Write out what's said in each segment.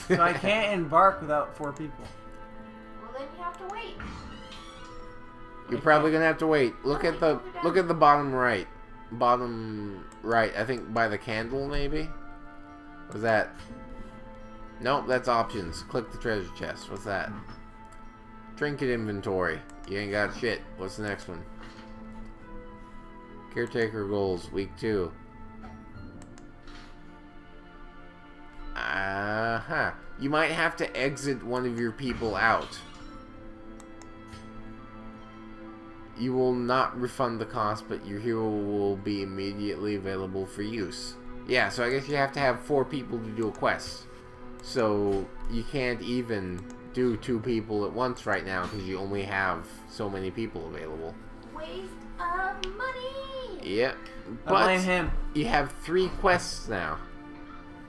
So I can't embark without 4 people. Well, then you have to wait. You're probably gonna have to wait. Look at the bottom right. Bottom right. I think by the candle, maybe. What's that? Nope, that's options. Click the treasure chest. What's that? Trinket inventory. You ain't got shit. What's the next one? Caretaker goals, week 2. You might have to exit one of your people out. You will not refund the cost, but your hero will be immediately available for use. Yeah, so I guess you have to have 4 people to do a quest. So you can't even do 2 people at once right now because you only have so many people available. Waste of money! Yep. But I blame him. You have 3 quests now.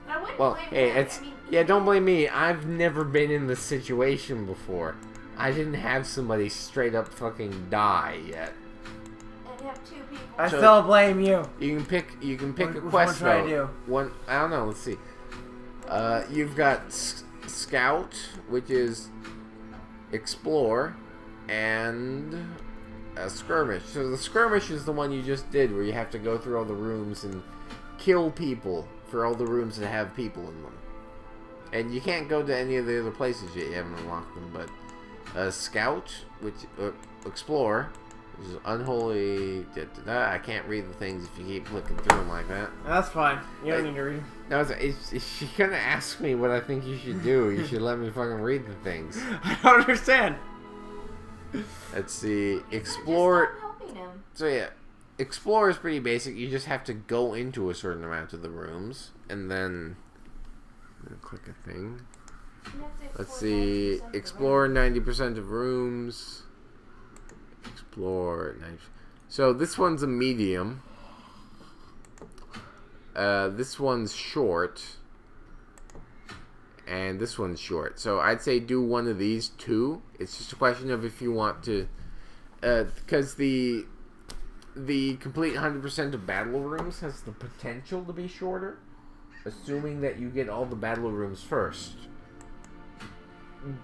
I wouldn't Well, blame hey, him. yeah, don't blame me. I've never been in this situation before. I didn't have somebody straight up fucking die yet. And you have 2 people. I still blame you. You can pick a Which quest one should I though. do? I don't know. Let's see. You've got Scout, which is Explore, and a Skirmish. So the Skirmish is the one you just did, where you have to go through all the rooms and kill people for all the rooms that have people in them. And you can't go to any of the other places yet. You haven't unlocked them, but Scout, which Explore, which is Unholy. I can't read the things if you keep flicking through them like that. That's fine. You don't need to read them. No, if you're gonna ask me what I think you should do, you should let me fucking read the things. I don't understand. Let's see. Explore. Just stop helping him. So yeah, Explore is pretty basic. You just have to go into a certain amount of the rooms, and then click a thing. You have to Let's see. Explore 90% of rooms. Explore 90%. So this one's a medium. This one's short. And this one's short. So I'd say do one of these 2. It's just a question of if you want to... because the complete 100% of battle rooms has the potential to be shorter. Assuming that you get all the battle rooms first.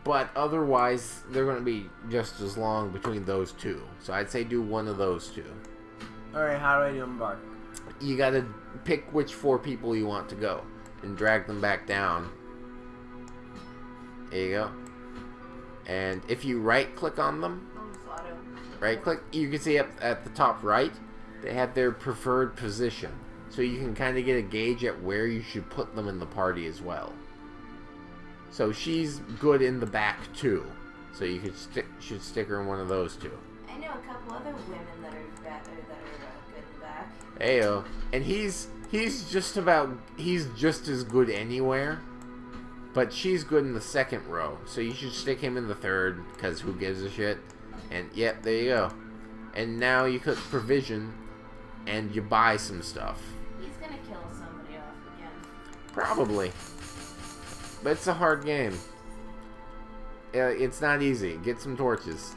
But otherwise, they're going to be just as long between those 2. So I'd say do one of those 2. Alright, how do I do embark? You got to pick which 4 people you want to go. And drag them back down. There you go. And if you right-click on them, right-click, you can see up at the top right, they have their preferred position. So you can kind of get a gauge at where you should put them in the party as well. So she's good in the back too. So you should stick her in one of those 2. I know a couple other women that are good in the back. Ayo. And he's just as good anywhere. But she's good in the 2nd row. So you should stick him in the 3rd, because who gives a shit. And yep, there you go. And now you click provision and you buy some stuff. He's gonna kill somebody off again. Probably. But it's a hard game. It's not easy. Get some torches.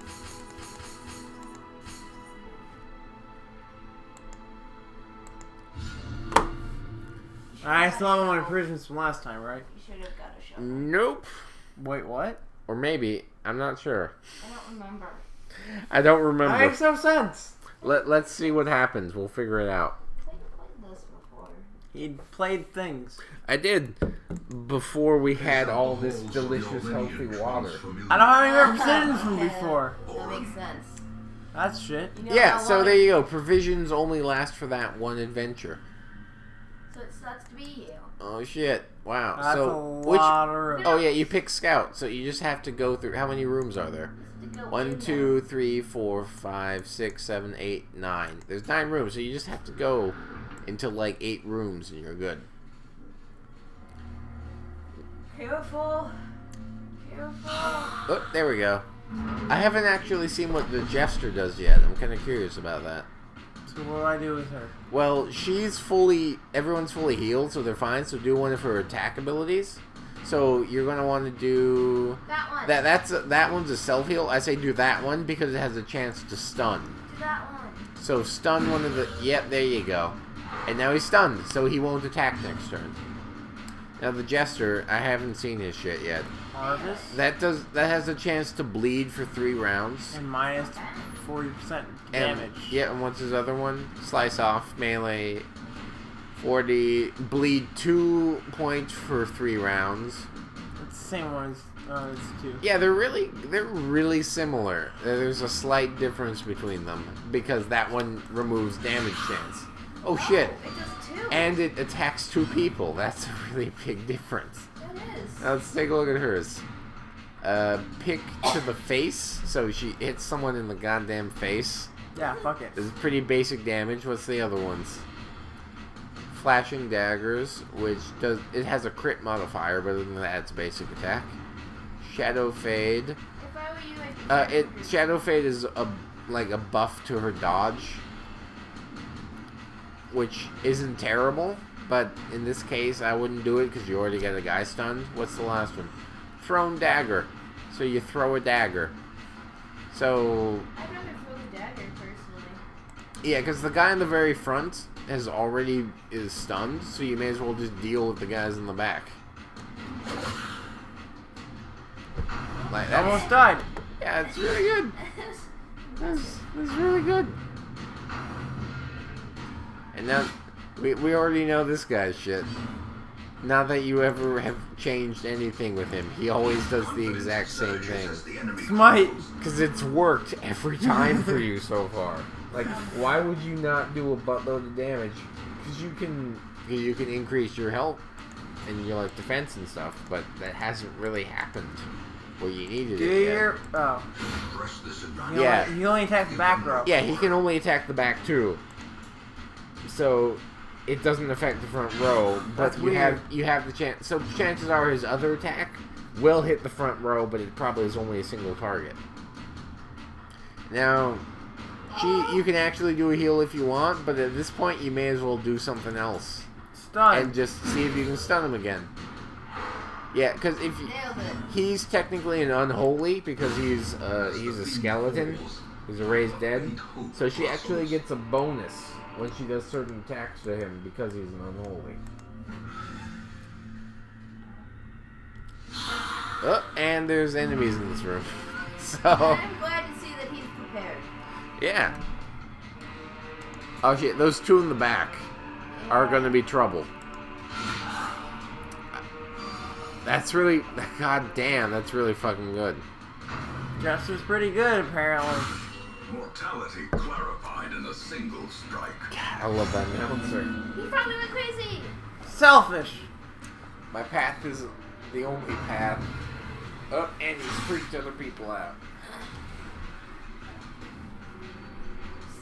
I still have my improvements from last time, right? You should have got a shovel. Nope. Wait, what? Or maybe. I'm not sure. I don't remember. I don't remember. That makes no sense. Let's see what happens. We'll figure it out. I played this before. He played things. I did. Before we had all this delicious, healthy water. I don't have any representatives from before. That makes sense. That's shit. You know Yeah, how so long there you go. Provisions only last for that one adventure. So it sucks to be you. Oh shit! Wow. That's so a lot of room. Oh yeah, you pick Scout, so you just have to go through. How many rooms are there? 1, 2, 3, 4, 5, 6, 7, 8, 9. There's 9 rooms, so you just have to go into like 8 rooms, and you're good. Careful. Careful. Oh, there we go. I haven't actually seen what the Jester does yet. I'm kind of curious about that. So what do I do with her? Well, everyone's fully healed, so they're fine. So do one of her attack abilities. So you're gonna want to do That one. that one's a self heal. I say do that one because it has a chance to stun. Do that one. So stun one of the. Yep, there you go. And now he's stunned, so he won't attack next turn. Now the Jester, I haven't seen his shit yet. Harvest. That has a chance to bleed for 3 rounds. And minus 40% damage. Yeah, and what's his other one? Slice off, melee, 40, bleed 2 points for 3 rounds. It's the same one as 2. Yeah, they're really similar. There's a slight difference between them because that one removes damage chance. Oh shit! It does too. And it attacks 2 people. That's a really big difference. That is. Now let's take a look at hers. Pick to the face, so she hits someone in the goddamn face. Yeah, fuck it. This is pretty basic damage. What's the other ones? Flashing daggers, which has a crit modifier, but other than that, it's basic attack. Shadow fade. If I were you, I'd Shadow fade is like a buff to her dodge, which isn't terrible, but in this case, I wouldn't do it because you already got a guy stunned. What's the last one? Thrown dagger. So you throw a dagger. So I'd rather throw the dagger personally. yeah, because the guy in the very front is stunned, so you may as well just deal with the guys in the back. Like that. Almost died. Yeah, it's really good. That's really good. And now we already know this guy's shit. Not that you ever have changed anything with him. He always does the exact same thing. Smite. Because it's worked every time for you so far. Like, why would you not do a buttload of damage? Because you can increase your health and your like defense and stuff, but that hasn't really happened where you needed it yet. Yeah. He only attacks the back row. Yeah, he can only attack the back too. So it doesn't affect the front row, but you have the chance. So chances are his other attack will hit the front row, but it probably is only a single target. Now, you can actually do a heal if you want, but at this point you may as well do something else. Stun. And just see if you can stun him again. Yeah, because if he's technically an unholy because he's a skeleton, he's a raised dead, so she actually gets a bonus when she does certain attacks to him because he's an unholy. Oh, and there's enemies in this room. So I'm glad to see that he's prepared. yeah. Oh shit, those 2 in the back are gonna be trouble. That's really, god damn, that's really fucking good. Jester's pretty good, apparently. Mortality clarified in a single strike. God, I love that announcer. He probably went crazy. Selfish. My path is the only path. Oh, and he's freaked other people out.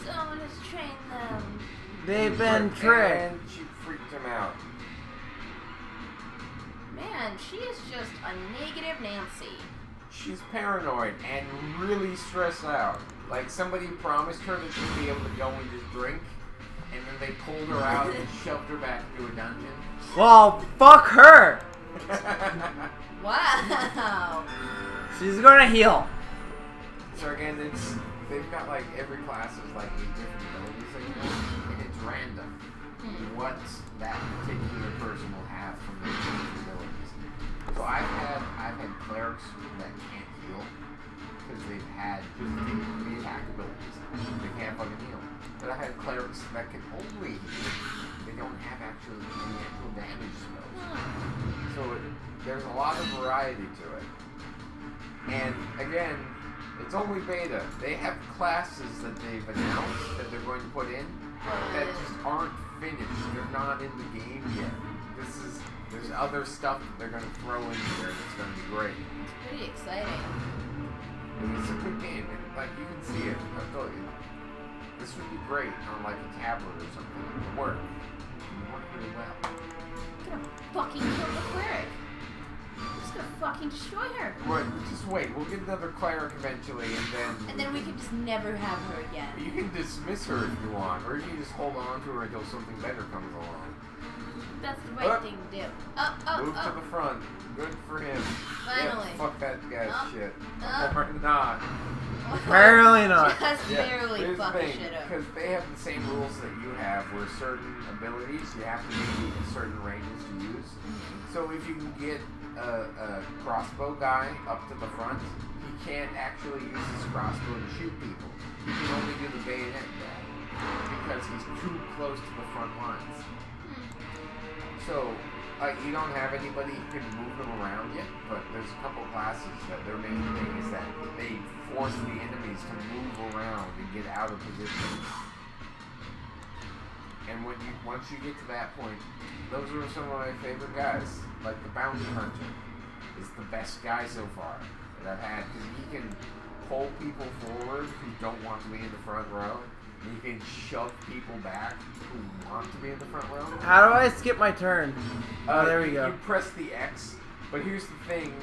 Someone has trained them. They've been tricked. And she freaked him out. Man, she is just a negative Nancy. She's paranoid and really stressed out. Like somebody promised her that she'd be able to go and just drink, and then they pulled her out and shoved her back into a dungeon. Well, fuck her. Wow. She's gonna heal. So again, they've got like every class is like 8 different abilities they can have, and it's random what that particular person will have from their different abilities. So I've had clerics that can't heal because they've had just the attack abilities. They can't fucking heal. But I've had clerics that can only heal. They don't have any actual damage spells. So there's a lot of variety to it. And again, it's only beta. They have classes that they've announced that they're going to put in that just aren't finished. They're not in the game yet. There's other stuff that they're going to throw in there that's going to be great. It's pretty exciting. It's a good game. Like, you can see it. I'll tell you. This would be great on, like, a tablet or something. It would work. It would work really well. I'm gonna fucking kill the cleric. I'm just gonna fucking destroy her. Right, just wait. We'll get another cleric eventually, And then we can just never have her again. You can dismiss her if you want, or you can just hold on to her until something better comes along. That's the right thing to do. Move to the front. Good for him. Finally. Yeah, fuck that guy's shit. Up. Or not. Apparently not. Just barely here's the fucking thing, shit up. because they have the same rules that you have, where certain abilities you have to be in certain ranges to use. So if you can get a crossbow guy up to the front, he can't actually use his crossbow to shoot people. He can only do the bayonet guy because he's too close to the front lines. So you don't have anybody who can move them around yet, but there's a couple classes that their main thing is that they force the enemies to move around and get out of position. And once you get to that point, those are some of my favorite guys. Like the Bounty Hunter is the best guy so far that I've had, because he can pull people forward who don't want to be in the front row. You can shove people back who want to be in the front row. How do I skip my turn? Oh, there we go. You press the X, but here's the thing,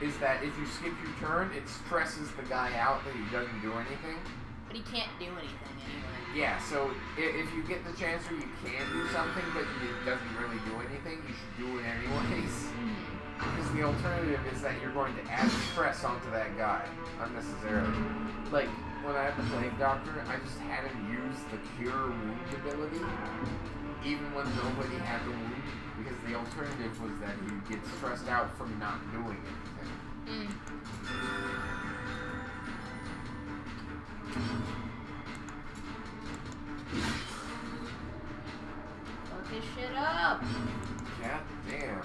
is that if you skip your turn, it stresses the guy out that he doesn't do anything. But he can't do anything anyway. Yeah, so if you get the chance where you can do something, but it doesn't really do anything, you should do it anyways. Because the alternative is that you're going to add stress onto that guy, unnecessarily. Like, when I had the Plague Doctor, I just had him use the Cure Wound ability, even when nobody had the wound, because the alternative was that he'd get stressed out from not doing anything. Fuck this shit up. God damn.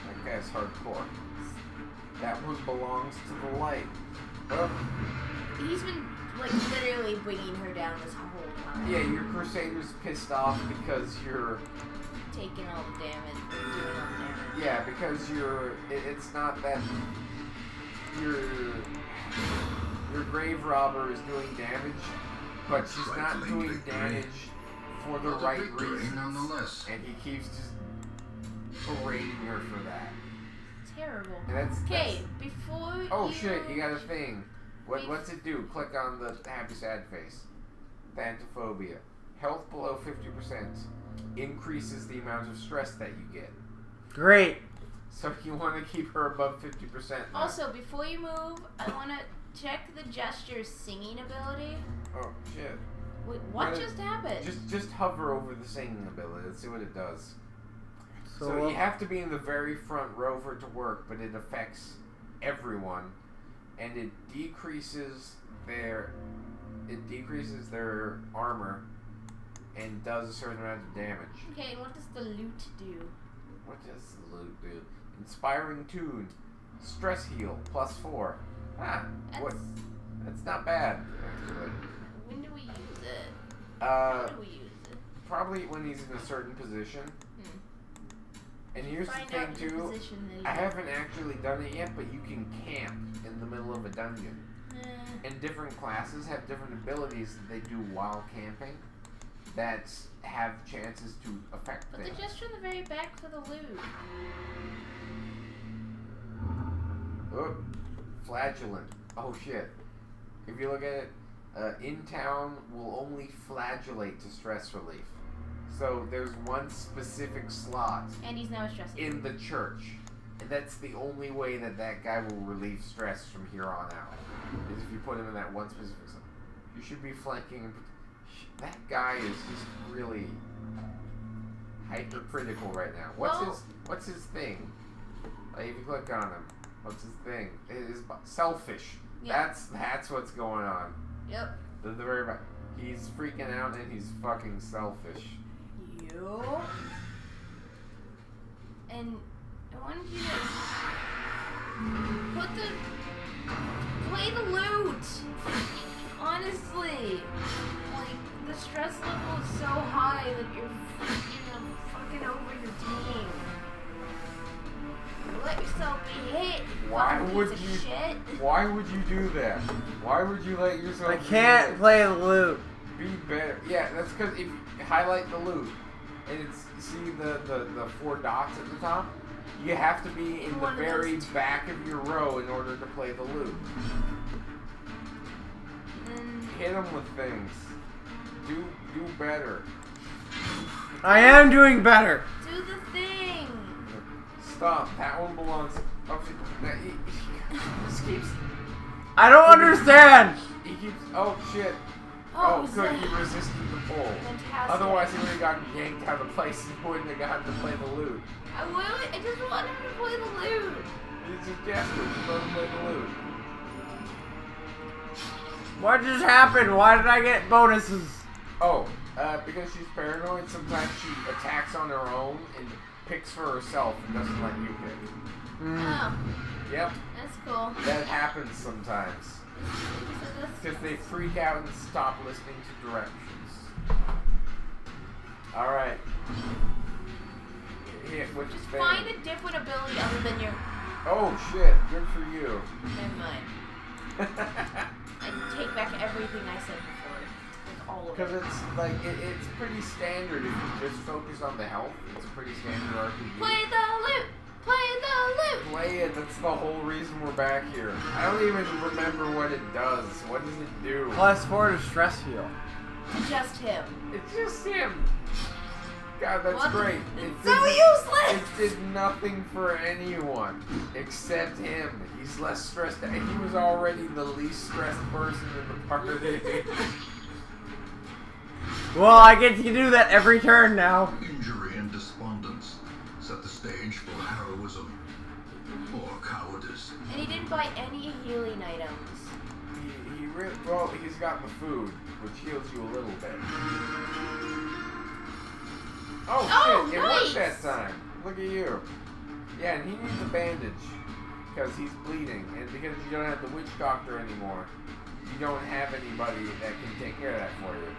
That guy's hardcore. That one belongs to the light. Oh. He's been, like, literally bringing her down this whole time. Yeah, your Crusader's pissed off because you're... Taking all the damage, doing all the damage. Yeah, because you're... It's not that... Your Grave Robber is doing damage, but she's not doing damage for the right reasons. And he keeps just berating her for that. Terrible. Okay, before oh shit, you got a thing. What's it do? Click on the happy sad face. Thanatophobia. Health below 50% increases the amount of stress that you get. Great. So you want to keep her above 50% now. Also, before you move, I want to check the Jester's singing ability. Oh shit. Wait, what just happened? Just hover over the singing ability. Let's see what it does. So you have to be in the very front row for it to work, but it affects everyone, and it decreases their armor and does a certain amount of damage. Okay, what does the loot do? What does the loot do? Inspiring Tune, Stress Heal, +4. That's not bad, actually. When do we use it? How do we use it? Probably when he's in a certain position. And here's the thing too, I haven't actually done it yet, but you can camp in the middle of a dungeon. And different classes have different abilities that they do while camping that have chances to affect things. But they're just in the very back for the loot. Oh, flagellant. Oh shit. If you look at it, in town will only flagellate to stress relief. So there's one specific slot and he's now stressing in the church. And that's the only way that that guy will relieve stress from here on out. Is if you put him in that one specific slot. You should be flanking. That guy is just really hypercritical right now. What's his thing? Like if you click on him, what's his thing? It is selfish. Yeah. That's what's going on. Yep. The very back. He's freaking out and he's fucking selfish. Yo. And I wanted you to play the loot. Honestly, like the stress level is so high that you're fucking over your team. Let yourself be hit. Why would piece you? Of shit. Why would you do that? Why would you let yourself? I can't play the loot. Be better. Yeah, that's because if you highlight the loot and it's see the 4 dots at the top, you have to be in the very back of your row in order to play the loot. Hit them with things. Do better. I am doing better. Do the thing. Stop. That one belongs. Oh, he just keeps. I don't understand. He keeps. Oh shit. Oh, Oh, good. He resisted the pull. Fantastic. Otherwise, he would have gotten yanked out of the place and wouldn't have gotten to play the loot. I just want him to play the loot. He's just desperate to go to play the loot. What just happened? Why did I get bonuses? Oh, because she's paranoid, sometimes she attacks on her own and picks for herself and doesn't let you pick. Oh, Yep, that's cool. that happens sometimes. Because they freak out and stop listening to directions. Alright. Hit with Just the find a different ability other than your... Oh shit, good for you. Never mind. I take back everything I said before. Like all of it. Because it's like, it's pretty standard if you just focus on the health. It's a pretty standard RPG. Play the loot! Play the loot! Play it, that's the whole reason we're back here. I don't even remember what it does. What does it do? +4 to stress heal. Just him. It's just him. God, that's What? great. It's so useless! It did nothing for anyone except him. He's less stressed out. He was already the least stressed person in the party. Well, I get to do that every turn now. Injury and despondence set the stage for heroism or cowardice. And he didn't buy any healing items. Well, he's got the food, which heals you a little bit. Oh, shit, it nice. worked that time. Look at you. Yeah, and he needs a bandage because he's bleeding, and because you don't have the witch doctor anymore, you don't have anybody that can take care of that for you.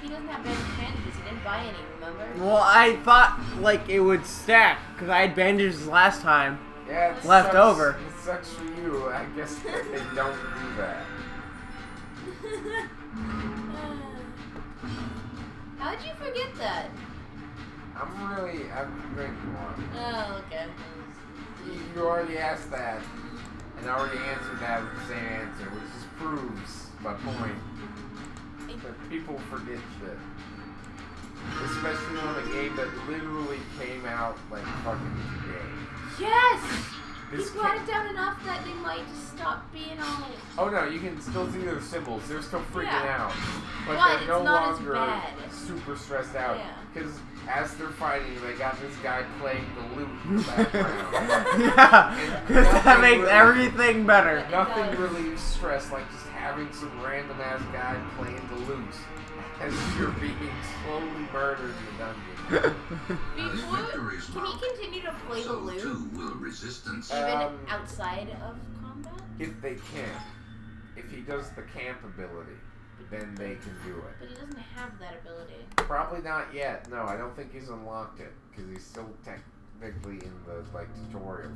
He doesn't have bandages. He didn't buy any, remember? Well, I thought like it would stack because I had bandages last time. Yeah, it Left sucks. over. It sucks for you. I guess that they don't do that. How'd you forget that? I'm drinking one. Oh, okay. You already asked that, and I already answered that with the same answer, which just proves my point. That people forget shit. Especially on a game that literally came out like fucking today. Yes! This He brought ca- it down enough that they might just stop being all... Oh no, you can still see their symbols. They're still freaking Yeah. out. But But they're it's no not as longer bad. super stressed out. Yeah. Because as they're fighting, they got this guy playing the lute in the background. Yeah, because that nothing makes really- everything better. It Nothing does. relieves stress like just having some random ass guy playing the lute as you're being slowly murdered in the dungeon. Before, victories can he mount, continue to play the So loot too will resistance. even outside of combat? If they can. If he does the camp ability, then they can do it. But he doesn't have that ability. Probably not yet. No, I don't think he's unlocked it because he's still technically in the tutorial.